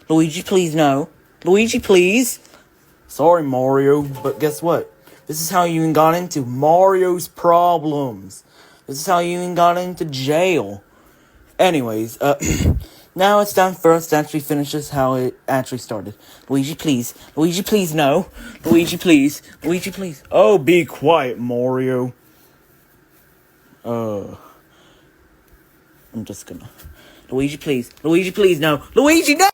Luigi, please, no. Luigi, please. Sorry, Mario, but guess what? This is how you even got into Mario's problems. This is how you even got into jail. Anyways, now it's time for us to actually finish this how it actually started. Luigi, please. Luigi, please, no. Luigi, please. Luigi, please. Oh, be quiet, Mario. I'm just gonna... Luigi, please. Luigi, please, no. Luigi, no!